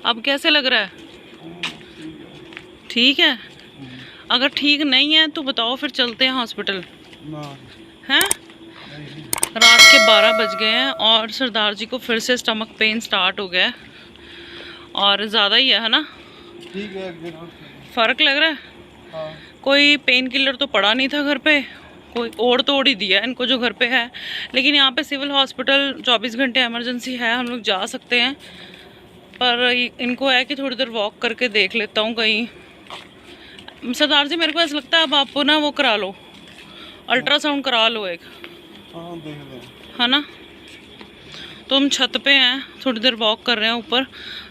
अब कैसे लग रहा है? ठीक है। अगर ठीक नहीं है तो बताओ, फिर चलते हैं हॉस्पिटल। हैं? रात के 12 बज गए हैं और सरदार जी को फिर से स्टमक पेन स्टार्ट हो गया है और ज़्यादा ही है ना? ठीक है। फ़र्क लग रहा है? हाँ। कोई पेन किलर तो पड़ा नहीं था घर पे, कोई ओढ़ तोड़ ही दिया इनको जो घर पे है। लेकिन यहाँ पे सिविल हॉस्पिटल 24 घंटे इमरजेंसी है, हम लोग जा सकते हैं। पर इनको है कि थोड़ी देर वॉक करके देख लेता हूँ कहीं। सरदार जी मेरे को ऐसा लगता है अब आपको ना वो करा लो, अल्ट्रासाउंड करा लो एक। हाँ देख लें। है ना? तो हम छत पे हैं, थोड़ी देर वॉक कर रहे हैं ऊपर।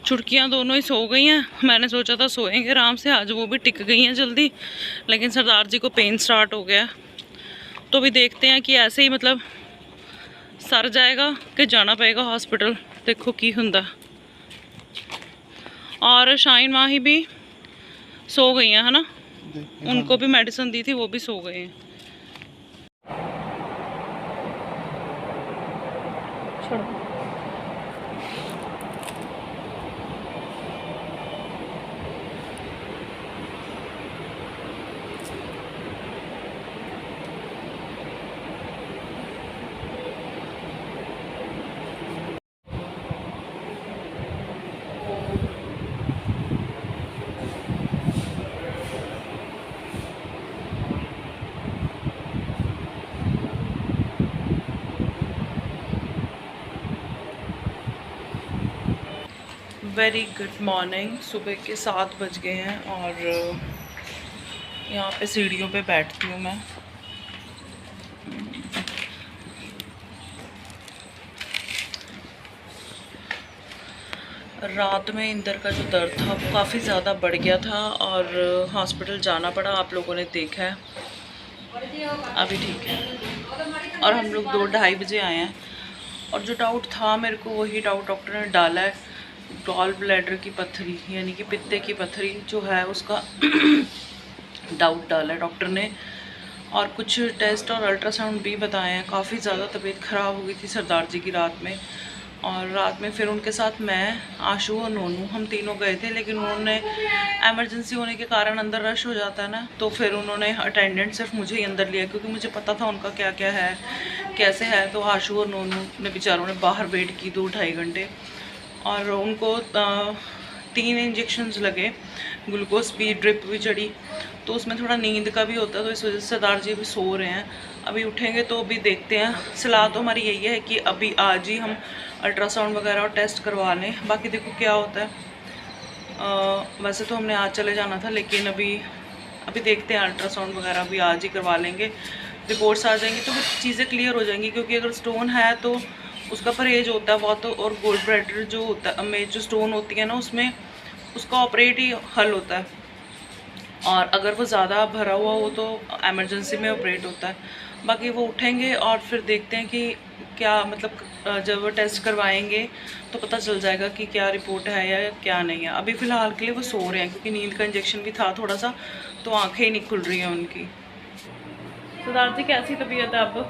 छुटकियाँ दोनों ही सो गई हैं। मैंने सोचा था सोएंगे आराम से, आज वो भी टिक गई हैं जल्दी। लेकिन सरदार जी को पेन स्टार्ट हो गया। तो भी देखते हैं कि ऐसे ही मतलब सर जाएगा कि जाना पड़ेगा हॉस्पिटल, देखो की हुंदा। और शाइन माही भी सो गई हैं, है ना? उनको भी मेडिसिन दी थी, वो भी सो गए हैं। छोड़ो। Very good morning. सुबह के 7 बज गए हैं और यहाँ पे सीढ़ियों पे बैठती हूँ मैं। रात में इंदर का जो दर्द था वो काफ़ी ज़्यादा बढ़ गया था और हॉस्पिटल जाना पड़ा, आप लोगों ने देखा है। अभी ठीक है और हम लोग 2-2:30 बजे आए हैं। और जो डाउट था मेरे को वही डाउट डॉक्टर ने डाला है। गॉल ब्लैडर की पत्थरी यानी कि पित्ते की पत्थरी जो है उसका डाउट डाला है डॉक्टर ने। और कुछ टेस्ट और अल्ट्रासाउंड भी बताए हैं। काफ़ी ज़्यादा तबीयत ख़राब हो गई थी सरदार जी की रात में। और रात में फिर उनके साथ मैं, आशू और नोनू हम तीनों गए थे, लेकिन उन्होंने एमरजेंसी होने के कारण अंदर रश हो जाता है ना, तो फिर उन्होंने अटेंडेंट सिर्फ मुझे ही अंदर लिया क्योंकि मुझे पता था उनका क्या क्या है कैसे है। तो आशू और नोनू ने बेचारों ने बाहर वेट की 2-2.5 घंटे और उनको 3 इंजेक्शंस लगे, ग्लूकोज भी, ड्रिप भी चढ़ी। तो उसमें थोड़ा नींद का भी होता है, तो इस वजह से सरदार जी अभी सो रहे हैं। अभी उठेंगे तो अभी देखते हैं। सलाह तो हमारी यही है कि अभी आज ही हम अल्ट्रासाउंड वगैरह और टेस्ट करवा लें, बाकी देखो क्या होता है। वैसे तो हमने आज चले जाना था, लेकिन अभी देखते हैं। अल्ट्रासाउंड वगैरह भी आज ही करवा लेंगे, रिपोर्ट्स आ जाएंगी तो चीज़ें क्लियर हो जाएंगी। क्योंकि अगर स्टोन है तो उसका परहेज होता है बहुत, और गोल्ड ब्लैडर जो होता है में जो स्टोन होती है ना उसमें उसका ऑपरेट ही हल होता है। और अगर वो ज़्यादा भरा हुआ हो तो एमरजेंसी में ऑपरेट होता है। बाकी वो उठेंगे और फिर देखते हैं कि क्या मतलब जब वो टेस्ट करवाएंगे तो पता चल जाएगा कि क्या रिपोर्ट है या क्या नहीं है। अभी फ़िलहाल के लिए वो सो रहे हैं क्योंकि नींद का इंजेक्शन भी था थोड़ा सा, तो आँखें ही नहीं खुल रही हैं उनकी। सरदार जी कैसी तबीयत है अब?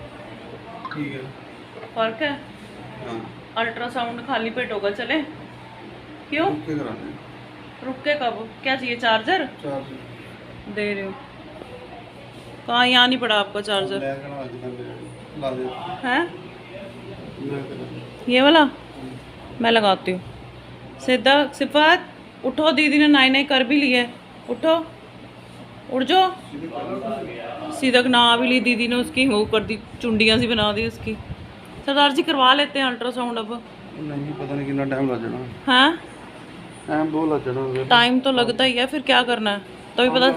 ठीक है। फ़र्क है? हाँ। अल्ट्रासाउंड खाली पेट होगा चले? क्यों? रुक के कब? क्या चाहिए, चार्जर? दे रही हूँ। कहाँ? यहाँ नहीं पड़ा आपका चार्जर है? ये वाला मैं लगाती हूँ। सीधा सिफात उठो, दीदी ने नाई नाई कर भी ली है, उठो उठ जाओ। सीधा ना भी ली दीदी ने, उसकी वो कर दी, चुंडियाँ सी बना दी उसकी। सरदार जी करवा लेते हैं अल्ट्रासाउंड अब। नहीं पता नहीं कितना टाइम लग जाना है। टाइम बहुत लग जाना। टाइम तो लगता ही है, फिर क्या करना है? तभी पता,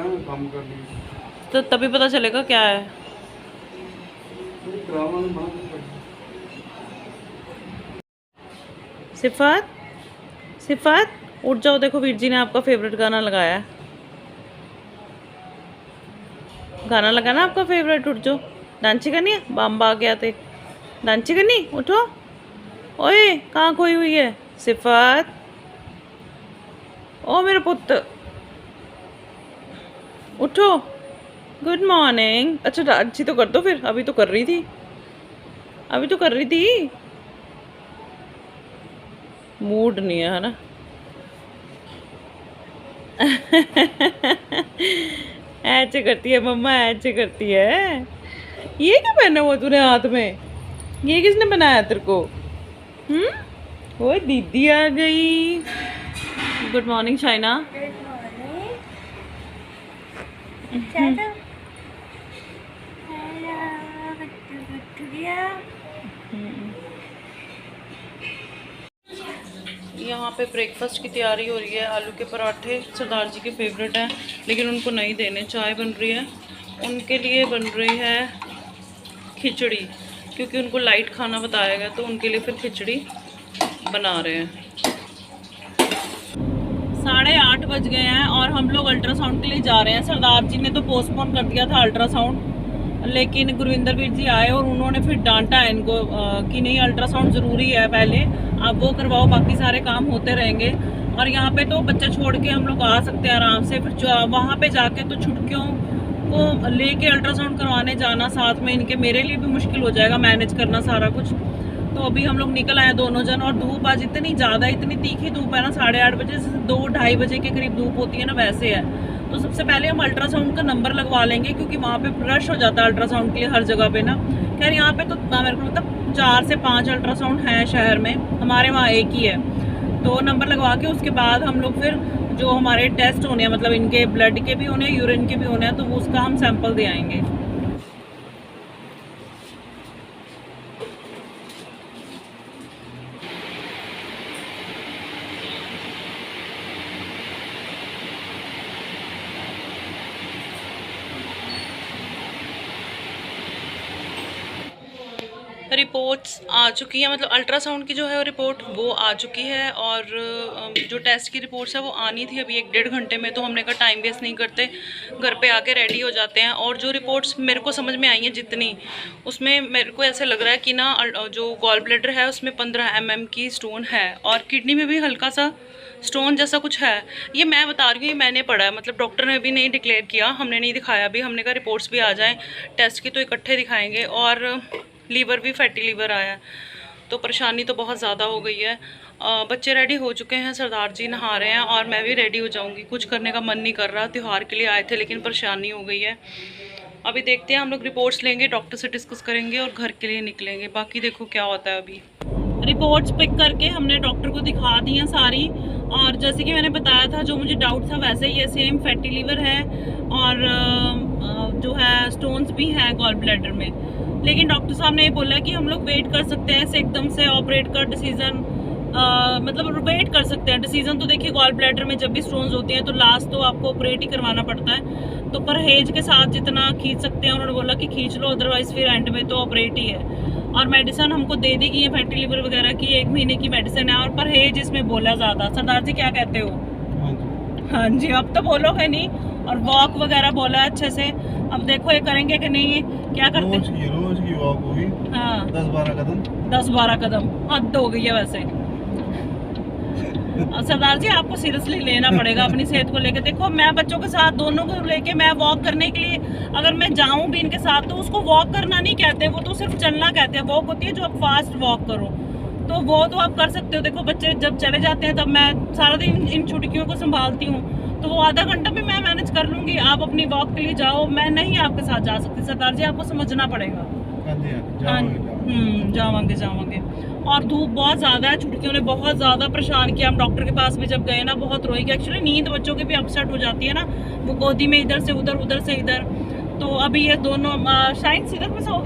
तो तभी पता चलेगा क्या है। सिफात सिफात उठ जाओ, देखो वीर जी ने आपका फेवरेट गाना लगाया है। गाना लगाना आपका फेवरेट, उठ जाओ। डांची करनी है? बाम्बा आ गया थे, डांची करनी, उठो। ओए कहाँ खोई हुई है सिफात? ओ मेरा पुत्र उठो। Good morning. अच्छा अच्छी तो कर दो फिर, अभी तो कर रही थी, अभी तो कर रही थी। मूड नहीं है ना? ऐसे करती है मम्मा, ऐसे करती है। ये क्या पहना हुआ तूने हाथ में? ये किसने बनाया तेरे को? ओए दीदी आ गई। Good morning Shaina. यहाँ पे ब्रेकफास्ट की तैयारी हो रही है। आलू के पराठे सरदार जी के फेवरेट हैं, लेकिन उनको नहीं देने। चाय बन रही है, उनके लिए बन रही है खिचड़ी, क्योंकि उनको लाइट खाना बताया गया, तो उनके लिए फिर खिचड़ी बना रहे हैं। 8:30 बज गए हैं और हम लोग अल्ट्रासाउंड के लिए जा रहे हैं। सरदार जी ने तो पोस्टपोन कर दिया था अल्ट्रासाउंड, लेकिन गुरविंदर वीर जी आए और उन्होंने फिर डांटा है इनको कि नहीं, अल्ट्रासाउंड ज़रूरी है, पहले आप वो करवाओ, बाकी सारे काम होते रहेंगे। और यहाँ पे तो बच्चा छोड़ के हम लोग आ सकते हैं आराम से, फिर वहाँ पे जाके तो छुटकियों को लेके अल्ट्रासाउंड करवाने जाना साथ में इनके, मेरे लिए भी मुश्किल हो जाएगा मैनेज करना सारा कुछ। तो अभी हम लोग निकल आए दोनों जन, और धूप आज इतनी ज़्यादा, इतनी तीखी धूप है ना, 8:30 बजे से 2-2:30 बजे के करीब धूप होती है ना, वैसे है। तो सबसे पहले हम अल्ट्रासाउंड का नंबर लगवा लेंगे, क्योंकि वहाँ पे रश हो जाता है अल्ट्रासाउंड के लिए हर जगह पे ना। खैर यहाँ पे तो मेरे को मतलब 4 से 5 अल्ट्रासाउंड हैं शहर में, हमारे वहाँ एक ही है। तो नंबर लगवा के उसके बाद हम लोग फिर जो हमारे टेस्ट होने हैं, मतलब इनके ब्लड के भी होने हैं, यूरिन के भी होने हैं, तो वो उसका हम सैंपल दे आएंगे। रिपोर्ट्स आ चुकी हैं, मतलब अल्ट्रासाउंड की जो है रिपोर्ट वो आ चुकी है, और जो टेस्ट की रिपोर्ट्स है वो आनी थी अभी 1-1.5 घंटे में। तो हमने कहा टाइम वेस्ट नहीं करते, घर पे आके रेडी हो जाते हैं। और जो रिपोर्ट्स मेरे को समझ में आई हैं जितनी, उसमें मेरे को ऐसे लग रहा है कि ना जो गॉल ब्लैडर है उसमें 15 mm की स्टोन है, और किडनी में भी हल्का सा स्टोन जैसा कुछ है। ये मैं बता रही हूँ, ये मैंने पढ़ा है, मतलब डॉक्टर ने भी नहीं डिक्लेयर किया, हमने नहीं दिखाया अभी। हमने कहा रिपोर्ट्स भी आ जाएँ टेस्ट की तो इकट्ठे दिखाएँगे। और लीवर भी फैटी लीवर आया है, तो परेशानी तो बहुत ज़्यादा हो गई है। बच्चे रेडी हो चुके हैं, सरदार जी नहा रहे हैं, और मैं भी रेडी हो जाऊंगी। कुछ करने का मन नहीं कर रहा, त्यौहार के लिए आए थे लेकिन परेशानी हो गई है। अभी देखते हैं, हम लोग रिपोर्ट्स लेंगे, डॉक्टर से डिस्कस करेंगे और घर के लिए निकलेंगे। बाकी देखो क्या होता है। अभी रिपोर्ट्स पिक करके हमने डॉक्टर को दिखा दी हैं सारी, और जैसे कि मैंने बताया था, जो मुझे डाउट था वैसे ही सेम फैटी लीवर है, और जो है स्टोन्स भी हैं गॉल ब्लैडर में। लेकिन डॉक्टर साहब ने ये बोला कि हम लोग वेट कर सकते हैं, ऐसे एकदम से ऑपरेट कर डिसीजन, मतलब वेट कर सकते हैं डिसीजन। तो देखिए गॉल ब्लैडर में जब भी स्टोन्स होती हैं तो लास्ट तो आपको ऑपरेट ही करवाना पड़ता है, तो परहेज के साथ जितना खींच सकते हैं उन्होंने बोला कि खींच लो, अदरवाइज फिर एंड में तो ऑपरेट ही है। और मेडिसिन हमको दे दी गई है फैटी लिवर वगैरह की, 1 महीने की मेडिसिन है, और परहेज इसमें बोला ज़्यादा। सरदार जी क्या कहते हो? हाँ जी, अब तो बोलोगे नहीं। और वॉक वगैरह बोला अच्छे से, अब देखो ये करेंगे कि नहीं। क्या करते हैं? रोज की वॉक होगी। हाँ, 10-12 कदम हद हो गई है वैसे। सरदार जी आपको सीरियसली लेना पड़ेगा अपनी सेहत को लेकर। देखो मैं बच्चों के साथ दोनों को लेके मैं वॉक करने के लिए अगर मैं जाऊं भी इनके साथ, तो उसको वॉक करना नहीं कहते, वो तो सिर्फ चलना कहते हैं। वॉक होती है जो आप फास्ट वॉक करो, तो वो तो आप कर सकते हो। देखो बच्चे जब चले जाते हैं तब मैं सारा दिन इन छुटकियों को संभालती हूँ, तो वो आधा घंटा भी मैं मैनेज कर लूँगी। आप अपनी वॉक के लिए जाओ, मैं नहीं आपके साथ जा सकती। सरदार जी आपको समझना पड़ेगा। जावांगे। और धूप बहुत ज़्यादा है, छुटकियों ने बहुत ज़्यादा परेशान किया। हम डॉक्टर के पास भी जब गए ना, बहुत रोई। एक्चुअली नींद बच्चों की भी अपसेट हो जाती है ना, वो गोदी में इधर से उधर, उधर से इधर। तो अभी ये दोनों शायद सीधर में सो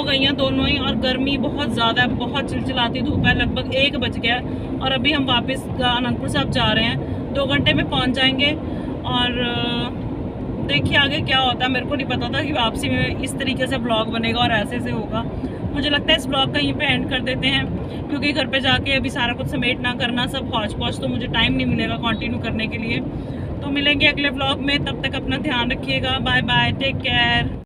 गई हैं दोनों ही। और गर्मी बहुत ज़्यादा है, बहुत चिलचिलाती धूप है। लगभग 1 बज गया और अभी हम वापस अनंतपुर साहब जा रहे हैं, 2 घंटे में पहुँच जाएंगे। और देखिए आगे क्या होता है। मेरे को नहीं पता था कि वापसी में इस तरीके से ब्लॉग बनेगा और ऐसे से होगा। मुझे लगता है इस ब्लॉग का यहीं पे एंड कर देते हैं, क्योंकि घर पे जाके अभी सारा कुछ समेटना करना सब हौच पौच, तो मुझे टाइम नहीं मिलेगा कंटिन्यू करने के लिए। तो मिलेंगे अगले ब्लॉग में, तब तक अपना ध्यान रखिएगा। Bye bye, take care.